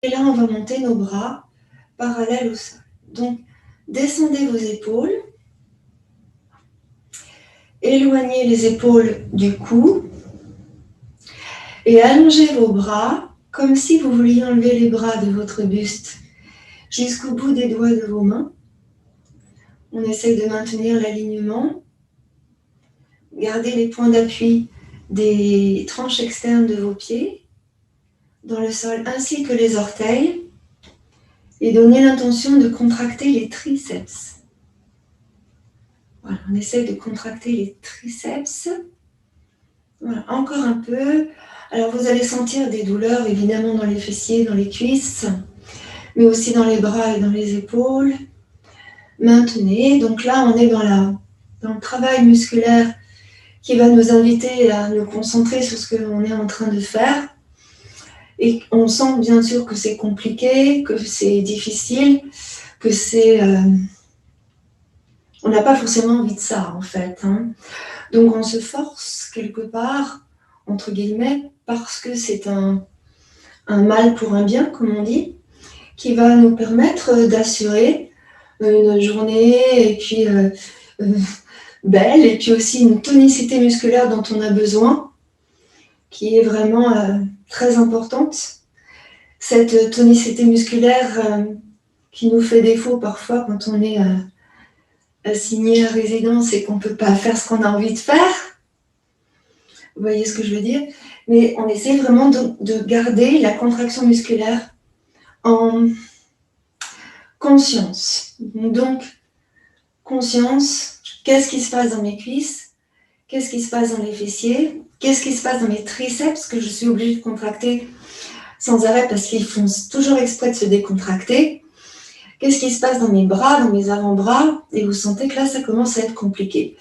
Et là, on va monter nos bras parallèles au sol. Donc, descendez vos épaules. Éloignez les épaules du cou. Et allongez vos bras comme si vous vouliez enlever les bras de votre buste jusqu'au bout des doigts de vos mains. On essaye de maintenir l'alignement. Gardez les points d'appui des tranches externes de vos pieds dans le sol ainsi que les orteils et donnez l'intention de contracter les triceps. Voilà, on essaye de contracter les triceps. Voilà, encore un peu. Alors vous allez sentir des douleurs évidemment dans les fessiers, dans les cuisses, mais aussi dans les bras et dans les épaules. Maintenez. Donc là, on est dans le travail musculaire qui va nous inviter à nous concentrer sur ce qu'on est en train de faire. Et on sent bien sûr que c'est compliqué, que c'est difficile, que c'est... on n'a pas forcément envie de ça, en fait. Hein. Donc on se force quelque part, entre guillemets, parce que c'est un mal pour un bien, comme on dit, qui va nous permettre d'assurer une journée et puis belle, et puis aussi une tonicité musculaire dont on a besoin, qui est vraiment très importante. Cette tonicité musculaire qui nous fait défaut parfois quand on est assigné à résidence et qu'on ne peut pas faire ce qu'on a envie de faire. Vous voyez ce que je veux dire? Mais on essaie vraiment de garder la contraction musculaire en conscience. Donc, conscience, qu'est-ce qui se passe dans mes cuisses? Qu'est-ce qui se passe dans les fessiers? Qu'est-ce qui se passe dans mes triceps que je suis obligée de contracter sans arrêt parce qu'ils font toujours exprès de se décontracter? Qu'est-ce qui se passe dans mes bras, dans mes avant-bras? Et vous sentez que là, ça commence à être compliqué.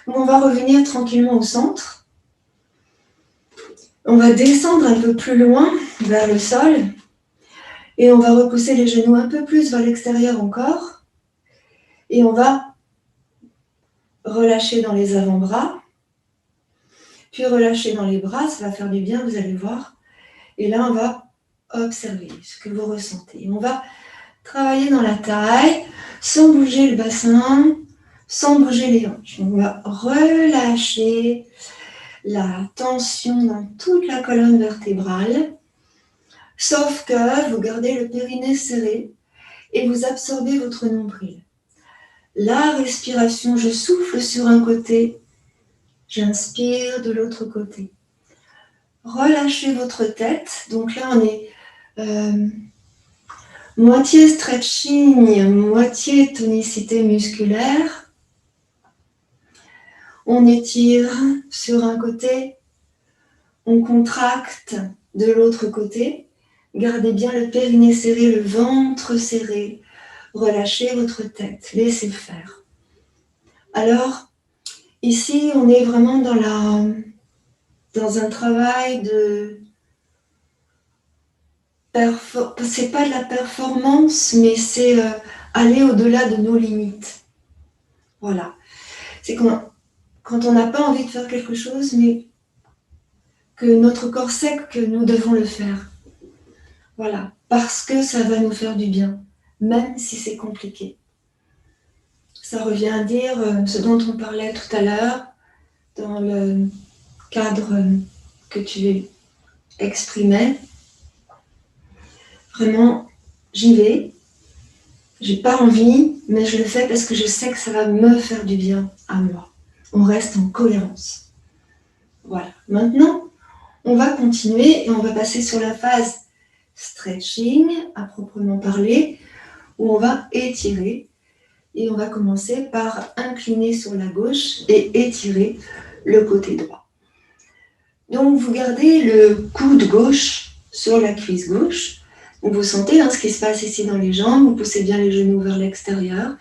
Donc, on va revenir tranquillement au centre. On va descendre un peu plus loin vers le sol. Et on va repousser les genoux un peu plus vers l'extérieur encore. Et on va relâcher dans les avant-bras. Puis relâcher dans les bras, ça va faire du bien, vous allez voir. Et là, on va observer ce que vous ressentez. On va travailler dans la taille, sans bouger le bassin, sans bouger les hanches. On va relâcher la tension dans toute la colonne vertébrale, sauf que vous gardez le périnée serré et vous absorbez votre nombril. La respiration, je souffle sur un côté, j'inspire de l'autre côté. Relâchez votre tête. Donc là, on est moitié stretching, moitié tonicité musculaire. On étire sur un côté, on contracte de l'autre côté. Gardez bien le périnée serré, le ventre serré. Relâchez votre tête, laissez faire. Alors, ici, on est vraiment dans un travail de... C'est pas de la performance, mais c'est aller au-delà de nos limites. Voilà. C'est quand on n'a pas envie de faire quelque chose, mais que notre corps sait que nous devons le faire. Voilà. Parce que ça va nous faire du bien, même si c'est compliqué. Ça revient à dire ce dont on parlait tout à l'heure, dans le cadre que tu exprimais. Vraiment, j'y vais. J'ai pas envie, mais je le fais parce que je sais que ça va me faire du bien à moi. On reste en cohérence. Voilà. Maintenant, on va continuer et on va passer sur la phase stretching, à proprement parler, où on va étirer. Et on va commencer par incliner sur la gauche et étirer le côté droit. Donc, vous gardez le coude gauche sur la cuisse gauche. Vous sentez ce qui se passe ici dans les jambes. Vous poussez bien les genoux vers l'extérieur.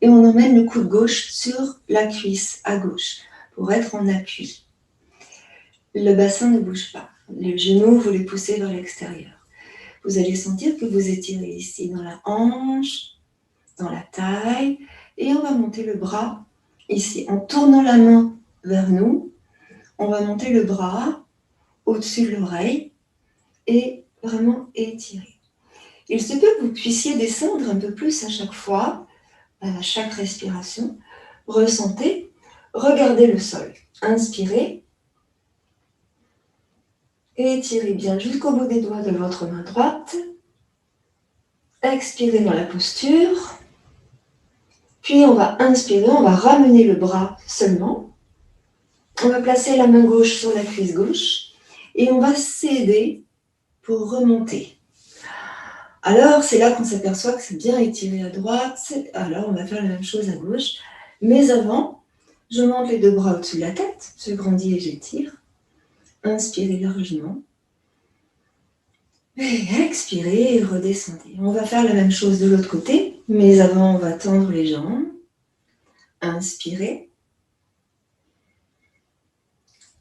Et on emmène le coude gauche sur la cuisse à gauche pour être en appui. Le bassin ne bouge pas. Les genoux, vous les poussez vers l'extérieur. Vous allez sentir que vous étirez ici dans la hanche, dans la taille. Et on va monter le bras ici en tournant la main vers nous. On va monter le bras au-dessus de l'oreille et vraiment étirer. Il se peut que vous puissiez descendre un peu plus à chaque fois, à chaque respiration. Ressentez, regardez le sol. Inspirez. Et étirez bien jusqu'au bout des doigts de votre main droite. Expirez dans la posture. Puis on va inspirer, on va ramener le bras seulement. On va placer la main gauche sur la cuisse gauche. Et on va s'aider pour remonter. Alors, c'est là qu'on s'aperçoit que c'est bien étiré à droite. Alors, on va faire la même chose à gauche. Mais avant, je monte les deux bras au-dessus de la tête. Je grandis et j'étire. Inspirez largement. Et expirez et redescendez. On va faire la même chose de l'autre côté. Mais avant, on va tendre les jambes. Inspirez.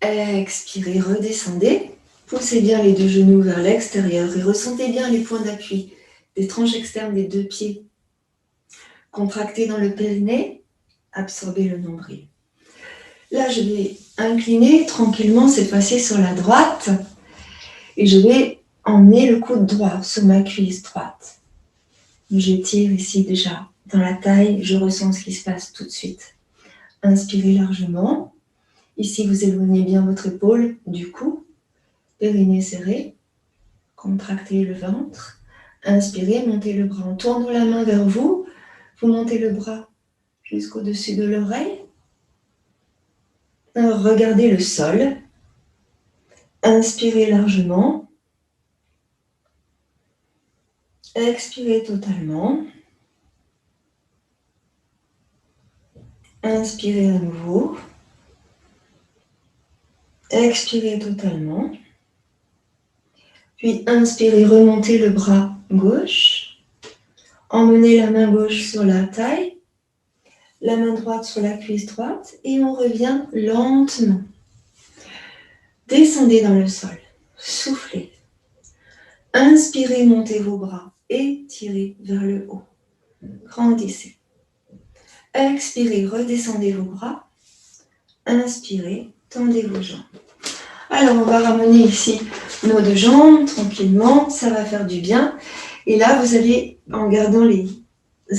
Expirez, redescendez. Poussez bien les deux genoux vers l'extérieur et ressentez bien les points d'appui des tranches externes des deux pieds. Contractez dans le périnée, absorbez le nombril. Là, je vais incliner tranquillement cette fois-ci sur la droite et je vais emmener le coude droit sur ma cuisse droite. J'étire ici déjà dans la taille, je ressens ce qui se passe tout de suite. Inspirez largement. Ici, vous éloignez bien votre épaule du cou. Périnée serré. Contractez le ventre. Inspirez, montez le bras en tournant la main vers vous. Vous montez le bras jusqu'au-dessus de l'oreille. Regardez le sol. Inspirez largement. Expirez totalement. Inspirez à nouveau. Expirez totalement. Puis inspirez, remontez le bras gauche. Emmenez la main gauche sur la taille. La main droite sur la cuisse droite. Et on revient lentement. Descendez dans le sol. Soufflez. Inspirez, montez vos bras. Étirez vers le haut. Grandissez. Expirez, redescendez vos bras. Inspirez, tendez vos jambes. Alors, on va ramener ici nos deux jambes tranquillement. Ça va faire du bien. Et là, vous allez, en gardant les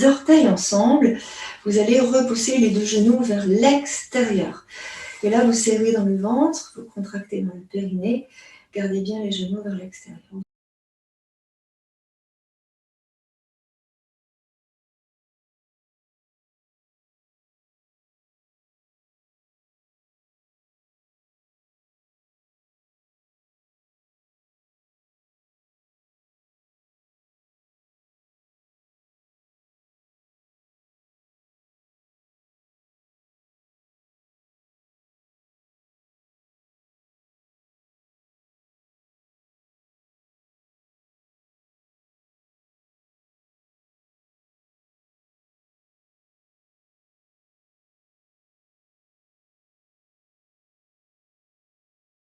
orteils ensemble, vous allez repousser les deux genoux vers l'extérieur. Et là, vous serrez dans le ventre, vous contractez dans le périnée. Gardez bien les genoux vers l'extérieur.